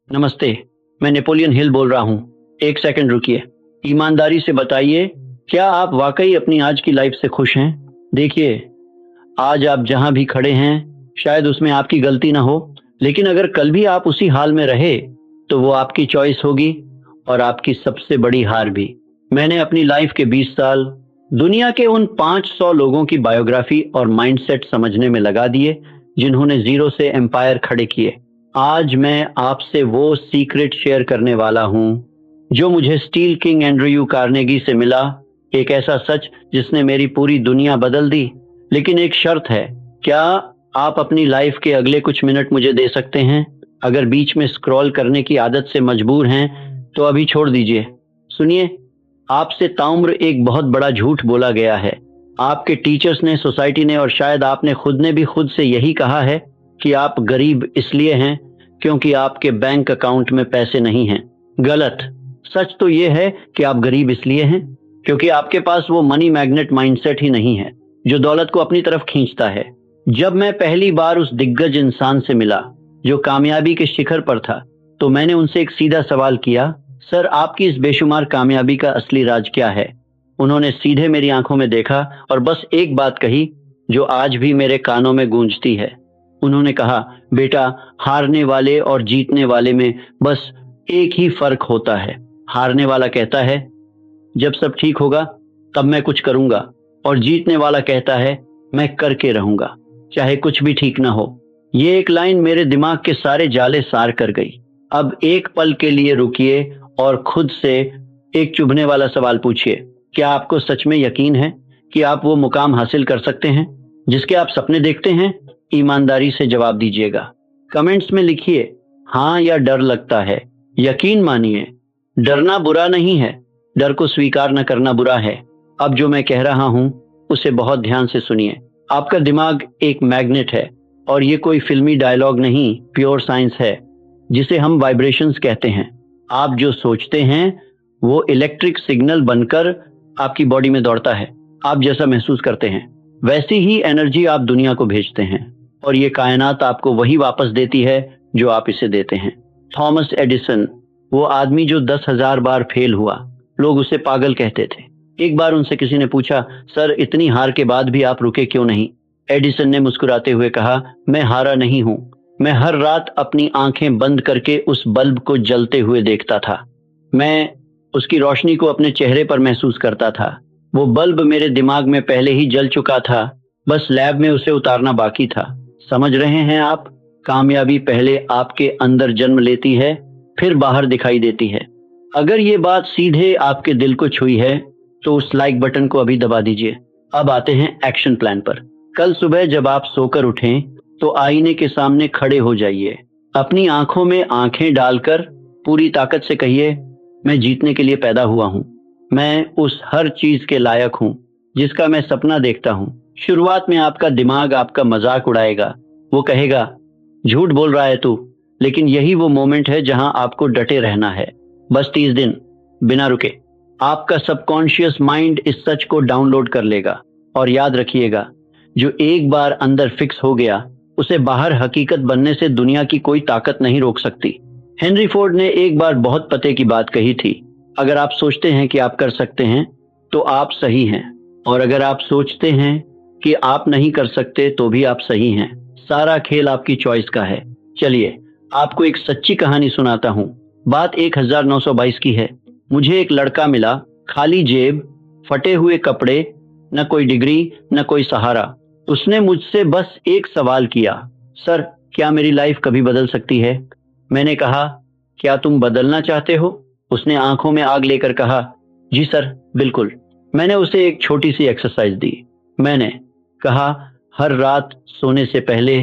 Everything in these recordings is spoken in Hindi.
नमस्ते। मैं नेपोलियन हिल बोल रहा हूँ। एक सेकंड रुकिए। ईमानदारी से बताइए, क्या आप वाकई अपनी आज की लाइफ से खुश हैं? देखिए, आज आप जहाँ भी खड़े हैं, शायद उसमें आपकी गलती ना हो, लेकिन अगर कल भी आप उसी हाल में रहे, तो वो आपकी चॉइस होगी और आपकी सबसे बड़ी हार भी। मैंने अपनी लाइफ के 20 साल दुनिया के उन 500 लोगों की बायोग्राफी और माइंडसेट समझने में लगा दिए, जिन्होंने जीरो से एम्पायर खड़े किए। आज मैं आपसे वो सीक्रेट शेयर करने वाला हूँ जो मुझे स्टील किंग एंड्रयू कार्नेगी से मिला। एक ऐसा सच जिसने मेरी पूरी दुनिया बदल दी। लेकिन एक शर्त है। क्या आप अपनी लाइफ के अगले कुछ मिनट मुझे दे सकते हैं? अगर बीच में स्क्रॉल करने की आदत से मजबूर हैं तो अभी छोड़ दीजिए। सुनिए, आपसे ताउम्र एक बहुत बड़ा झूठ बोला गया है। आपके टीचर्स ने, सोसाइटी ने और शायद आपने खुद ने भी खुद से यही कहा है कि आप गरीब इसलिए हैं क्योंकि आपके बैंक अकाउंट में पैसे नहीं हैं। गलत। सच तो ये है कि आप गरीब इसलिए हैं क्योंकि आपके पास वो मनी मैग्नेट माइंडसेट ही नहीं है जो दौलत को अपनी तरफ खींचता है। जब मैं पहली बार उस दिग्गज इंसान से मिला जो कामयाबी के शिखर पर था, तो मैंने उनसे एक सीधा सवाल किया, सर, आपकी इस बेशुमार कामयाबी का असली राज क्या है? उन्होंने सीधे मेरी आंखों में देखा और बस एक बात कही जो आज भी मेरे कानों में गूंजती है। उन्होंने कहा, बेटा, हारने वाले और जीतने वाले में बस एक ही फर्क होता है। हारने वाला कहता है, जब सब ठीक होगा तब मैं कुछ करूंगा, और जीतने वाला कहता है, मैं करके रहूंगा चाहे कुछ भी ठीक ना हो। ये एक लाइन मेरे दिमाग के सारे जाले सार कर गई। अब एक पल के लिए रुकिए और खुद से एक चुभने वाला सवाल पूछिए, क्या आपको सच में यकीन है कि आप वो मुकाम हासिल कर सकते हैं जिसके आप सपने देखते हैं? ईमानदारी से जवाब दीजिएगा। कमेंट्स में लिखिए, हाँ या डर लगता है। यकीन मानिए, डरना बुरा नहीं है, डर को स्वीकार न करना बुरा है। अब जो मैं कह रहा हूं उसे बहुत ध्यान से सुनिए। आपका दिमाग एक मैग्नेट है और ये कोई फिल्मी डायलॉग नहीं, प्योर साइंस है जिसे हम वाइब्रेशंस कहते हैं। आप जो सोचते हैं वो इलेक्ट्रिक सिग्नल बनकर आपकी बॉडी में दौड़ता है। आप जैसा महसूस करते हैं वैसी ही एनर्जी आप दुनिया को भेजते हैं, और ये कायनात आपको वही वापस देती है जो आप इसे देते हैं। थॉमस एडिसन, वो आदमी जो 10,000 बार फेल हुआ, लोग उसे पागल कहते थे। एक बार उनसे किसी ने पूछा, सर, इतनी हार के बाद भी आप रुके क्यों नहीं? एडिसन ने मुस्कुराते हुए कहा, मैं हारा नहीं हूं, मैं हर रात अपनी आंखें बंद करके उस बल्ब को जलते हुए देखता था। मैं उसकी रोशनी को अपने चेहरे पर महसूस करता था। वो बल्ब मेरे दिमाग में पहले ही जल चुका था, बस लैब में उसे उतारना बाकी था। समझ रहे हैं आप? कामयाबी पहले आपके अंदर जन्म लेती है, फिर बाहर दिखाई देती है। अगर ये बात सीधे आपके दिल को छुई है तो उस लाइक बटन को अभी दबा दीजिए। अब आते हैं एक्शन प्लान पर। कल सुबह जब आप सोकर उठें तो आईने के सामने खड़े हो जाइए। अपनी आंखों में आंखें डालकर पूरी ताकत से कहिए, मैं जीतने के लिए पैदा हुआ हूँ। मैं उस हर चीज के लायक हूँ जिसका मैं सपना देखता हूँ। शुरुआत में आपका दिमाग आपका मजाक उड़ाएगा। वो कहेगा, झूठ बोल रहा है तू। लेकिन यही वो मोमेंट है जहां आपको डटे रहना है। बस 30 दिन बिना रुके। आपका सबकॉन्शियस माइंड इस सच को डाउनलोड कर लेगा। और याद रखिएगा, जो एक बार अंदर फिक्स हो गया उसे बाहर हकीकत बनने से दुनिया की कोई ताकत नहीं रोक सकती। हेनरी फोर्ड ने एक बार बहुत पते की बात कही थी, अगर आप सोचते हैं कि आप कर सकते हैं तो आप सही हैं, और अगर आप सोचते हैं कि आप नहीं कर सकते तो भी आप सही हैं। सारा खेल आपकी चॉइस का है। चलिए आपको एक सच्ची कहानी सुनाता हूँ। बात 1922 की है। मुझे एक लड़का मिला, खाली जेब, फटे हुए कपड़े, न कोई डिग्री न कोई सहारा। उसने मुझसे बस एक सवाल किया, सर, क्या मेरी लाइफ कभी बदल सकती है? मैंने कहा, क्या तुम बदलना चाहते हो? उसने आंखों में आग लेकर कहा, जी सर, बिल्कुल। मैंने उसे एक छोटी सी एक्सरसाइज दी। मैंने कहा, हर रात सोने से पहले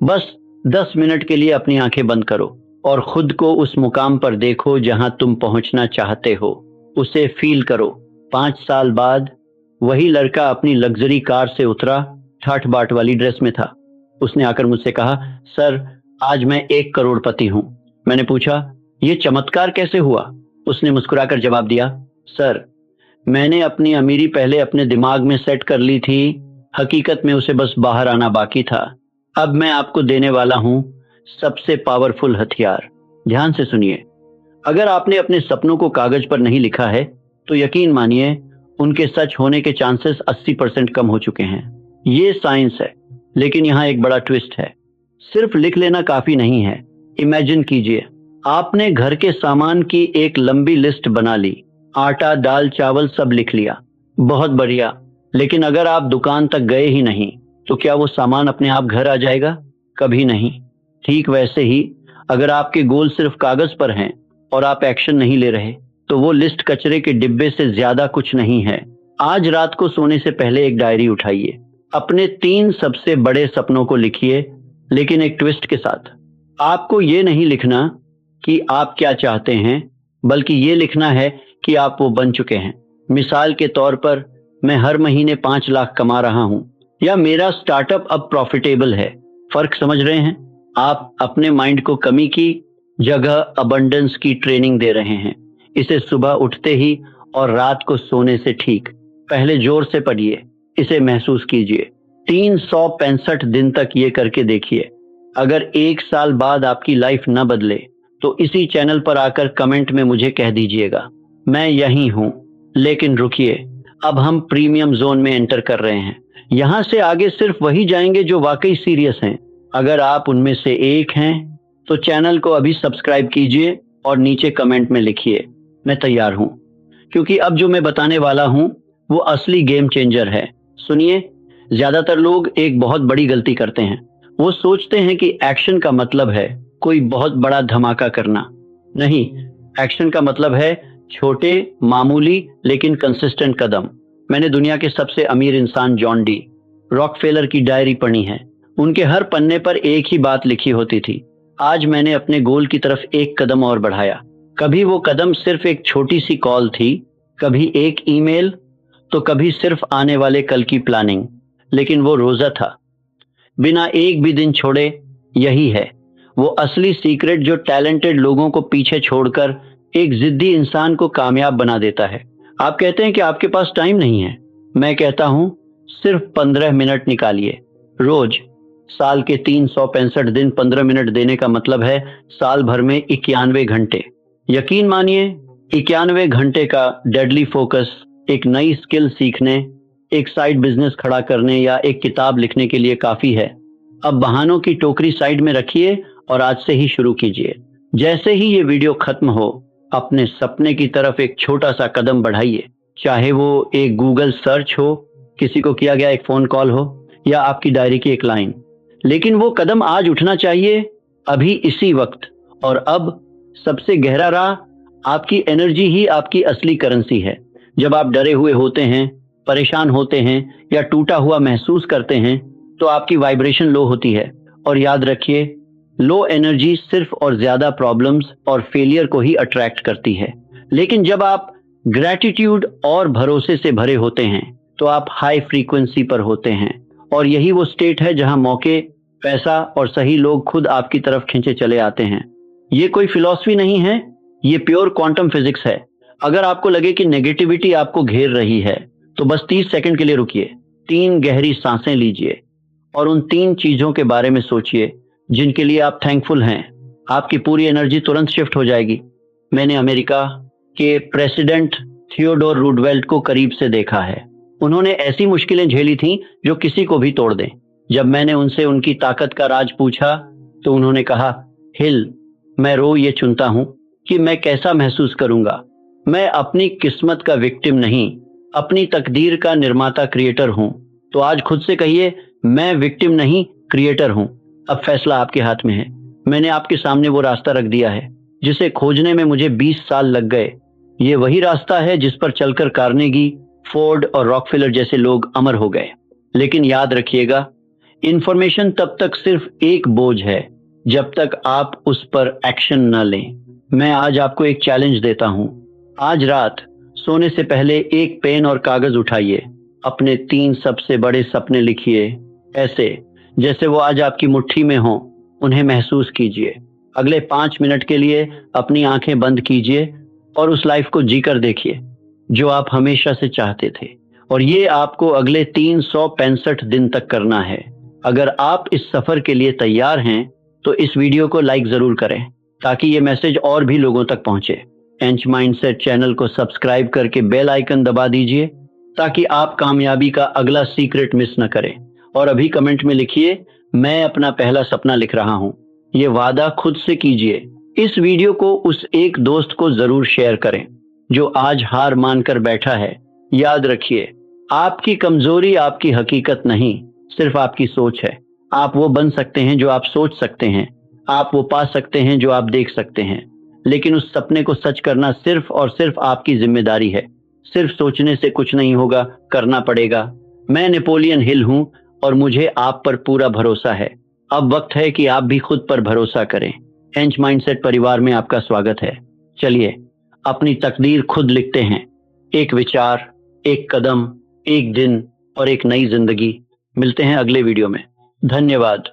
बस 10 मिनट के लिए अपनी आंखें बंद करो और खुद को उस मुकाम पर देखो जहां तुम पहुंचना चाहते हो। उसे फील करो। 5 साल बाद वही लड़का अपनी लग्जरी कार से उतरा, ठाठ बाट वाली ड्रेस में था। उसने आकर मुझसे कहा, सर, आज मैं 1 करोड़पति हूं। मैंने पूछा, ये चमत्कार कैसे हुआ? उसने मुस्कुराकर जवाब दिया, सर, मैंने अपनी अमीरी पहले अपने दिमाग में सेट कर ली थी, हकीकत में उसे बस बाहर आना बाकी था। अब मैं आपको देने वाला हूं सबसे पावरफुल हथियार। ध्यान से सुनिए। अगर आपने अपने सपनों को कागज पर नहीं लिखा है तो यकीन मानिए उनके सच होने के चांसेस 80% कम हो चुके हैं। ये साइंस है, लेकिन यहाँ एक बड़ा ट्विस्ट है। सिर्फ लिख लेना काफी नहीं है। इमेजिन कीजिए, आपने घर के सामान की एक लंबी लिस्ट बना ली, आटा, दाल, चावल सब लिख लिया, बहुत बढ़िया। लेकिन अगर आप दुकान तक गए ही नहीं तो क्या वो सामान अपने आप घर आ जाएगा? कभी नहीं। ठीक वैसे ही अगर आपके गोल सिर्फ कागज पर हैं और आप एक्शन नहीं ले रहे तो वो लिस्ट कचरे के डिब्बे से ज्यादा कुछ नहीं है। आज रात को सोने से पहले एक डायरी उठाइए, अपने 3 सबसे बड़े सपनों को लिखिए, लेकिन एक ट्विस्ट के साथ। आपको ये नहीं लिखना कि आप क्या चाहते हैं, बल्कि ये लिखना है कि आप वो बन चुके हैं। मिसाल के तौर पर, मैं हर महीने 5 लाख कमा रहा हूं, या मेरा स्टार्टअप अब प्रॉफिटेबल है। फर्क समझ रहे हैं? आप अपने माइंड को कमी की जगह अबंडेंस की ट्रेनिंग दे रहे हैं। इसे सुबह उठते ही और रात को सोने से ठीक पहले जोर से पढ़िए, इसे महसूस कीजिए। 365 दिन तक ये करके देखिए। अगर 1 साल बाद आपकी लाइफ न बदले तो इसी चैनल पर आकर कमेंट में मुझे कह दीजिएगा, मैं यहीं हूं। लेकिन रुकिए, अब हम प्रीमियम जोन में एंटर कर रहे हैं। यहां से आगे सिर्फ वही जाएंगे जो वाकई सीरियस हैं। अगर आप उनमें से एक हैं तो चैनल को अभी सब्सक्राइब कीजिए और नीचे कमेंट में लिखिए, मैं तैयार हूं। क्योंकि अब जो मैं बताने वाला हूं वो असली गेम चेंजर है। सुनिए, ज्यादातर लोग एक बहुत बड़ी गलती करते हैं। वो सोचते हैं कि एक्शन का मतलब है कोई बहुत बड़ा धमाका करना। नहीं, एक्शन का मतलब है छोटे, मामूली लेकिन कंसिस्टेंट कदम। मैंने दुनिया के सबसे अमीर इंसान जॉन डी रॉकफेलर की डायरी पढ़ी है। उनके हर पन्ने पर एक ही बात लिखी होती थी, आज मैंने अपने गोल की तरफ एक कदम और बढ़ाया। कभी वो कदम सिर्फ एक छोटी सी कॉल थी, कभी एक ईमेल, तो कभी सिर्फ आने वाले कल की प्लानिंग, लेकिन वो रोजा था, बिना एक भी दिन छोड़े। यही है वो असली सीक्रेट जो टैलेंटेड लोगों को पीछे छोड़कर एक जिद्दी इंसान को कामयाब बना देता है। आप कहते हैं कि आपके पास टाइम नहीं है, मैं कहता हूं सिर्फ 15 मिनट निकालिए रोज। साल के 365 दिन 15 मिनट देने का मतलब है साल भर में 91 घंटे। यकीन मानिए 91 घंटे का डेडली फोकस एक नई स्किल सीखने, एक साइड बिजनेस खड़ा करने या एक किताब लिखने के लिए काफी है। अब बहानों की टोकरी साइड में रखिए और आज से ही शुरू कीजिए। जैसे ही ये वीडियो खत्म हो, अपने सपने की तरफ एक छोटा सा कदम बढ़ाइए। चाहे वो एक गूगल सर्च हो, किसी को किया गया एक फोन कॉल हो, या आपकी डायरी की एक लाइन, लेकिन वो कदम आज उठना चाहिए, अभी इसी वक्त। और अब सबसे गहरा राह, आपकी एनर्जी ही आपकी असली करेंसी है। जब आप डरे हुए होते हैं, परेशान होते हैं या टूटा हुआ महसूस करते हैं तो आपकी वाइब्रेशन लो होती है। और याद रखिए, लो एनर्जी सिर्फ और ज्यादा प्रॉब्लम्स और फेलियर को ही अट्रैक्ट करती है। लेकिन जब आप ग्रैटिट्यूड और भरोसे से भरे होते हैं तो आप हाई फ्रीक्वेंसी पर होते हैं। और यही वो स्टेट है जहां मौके, पैसा और सही लोग खुद आपकी तरफ खींचे चले आते हैं। ये कोई फिलॉसफी नहीं है, ये प्योर क्वांटम फिजिक्स है। अगर आपको लगे कि नेगेटिविटी आपको घेर रही है तो बस 30 सेकंड के लिए रुकिए, 3 गहरी सांसें लीजिए और उन 3 चीजों के बारे में सोचिए जिनके लिए आप थैंकफुल हैं। आपकी पूरी एनर्जी तुरंत शिफ्ट हो जाएगी। मैंने अमेरिका के प्रेसिडेंट थियोडोर रूजवेल्ट को करीब से देखा है। उन्होंने ऐसी मुश्किलें झेली थीं जो किसी को भी तोड़ दें। जब मैंने उनसे उनकी ताकत का राज पूछा तो उन्होंने कहा, हिल, मैं रोज ये चुनता हूं कि मैं कैसा महसूस करूंगा। मैं अपनी किस्मत का विक्टिम नहीं, अपनी तकदीर का निर्माता, क्रिएटर हूं। तो आज खुद से कहिए, मैं विक्टिम नहीं, क्रिएटर हूं। अब फैसला आपके हाथ में है। मैंने आपके सामने वो रास्ता रख दिया है जिसे खोजने में मुझे 20 साल लग गए। ये वही रास्ता है जिस पर चलकर कार्नेगी, फोर्ड और रॉकफेलर जैसे लोग अमर हो गए। लेकिन याद रखिएगा, इंफॉर्मेशन तब तक सिर्फ एक बोझ है जब तक आप उस पर एक्शन न लें। मैं आज आपको एक चैलेंज देता हूं। आज रात सोने से पहले एक पेन और कागज उठाइए, अपने 3 सबसे बड़े सपने लिखिए, ऐसे जैसे वो आज आपकी मुट्ठी में हो। उन्हें महसूस कीजिए। अगले 5 मिनट के लिए अपनी आंखें बंद कीजिए और उस लाइफ को जीकर देखिए जो आप हमेशा से चाहते थे। और ये आपको अगले 365 दिन तक करना है। अगर आप इस सफर के लिए तैयार हैं तो इस वीडियो को लाइक जरूर करें। ताकि ये मैसेज और भी लोगों तक पहुंचे। एंच माइंडसेट चैनल को सब्सक्राइब करके बेल आइकन दबा दीजिए ताकि आप कामयाबी का अगला सीक्रेट मिस न करें। और अभी कमेंट में लिखिए, मैं अपना पहला सपना लिख रहा हूं। ये वादा खुद से कीजिए। इस वीडियो को उस एक दोस्त को जरूर शेयर करें जो आज हार मानकर बैठा है। याद रखिए, आपकी कमजोरी आपकी हकीकत नहीं, सिर्फ आपकी सोच है। आप वो बन सकते हैं जो आप सोच सकते हैं, आप वो पा सकते हैं जो आप देख सकते हैं। लेकिन उस सपने को सच करना सिर्फ और सिर्फ आपकी जिम्मेदारी है। सिर्फ सोचने से कुछ नहीं होगा, करना पड़ेगा। मैं नेपोलियन हिल हूं और मुझे आप पर पूरा भरोसा है। अब वक्त है कि आप भी खुद पर भरोसा करें। एंच माइंडसेट परिवार में आपका स्वागत है। चलिए अपनी तकदीर खुद लिखते हैं। एक विचार, एक कदम, एक दिन और एक नई जिंदगी। मिलते हैं अगले वीडियो में। धन्यवाद।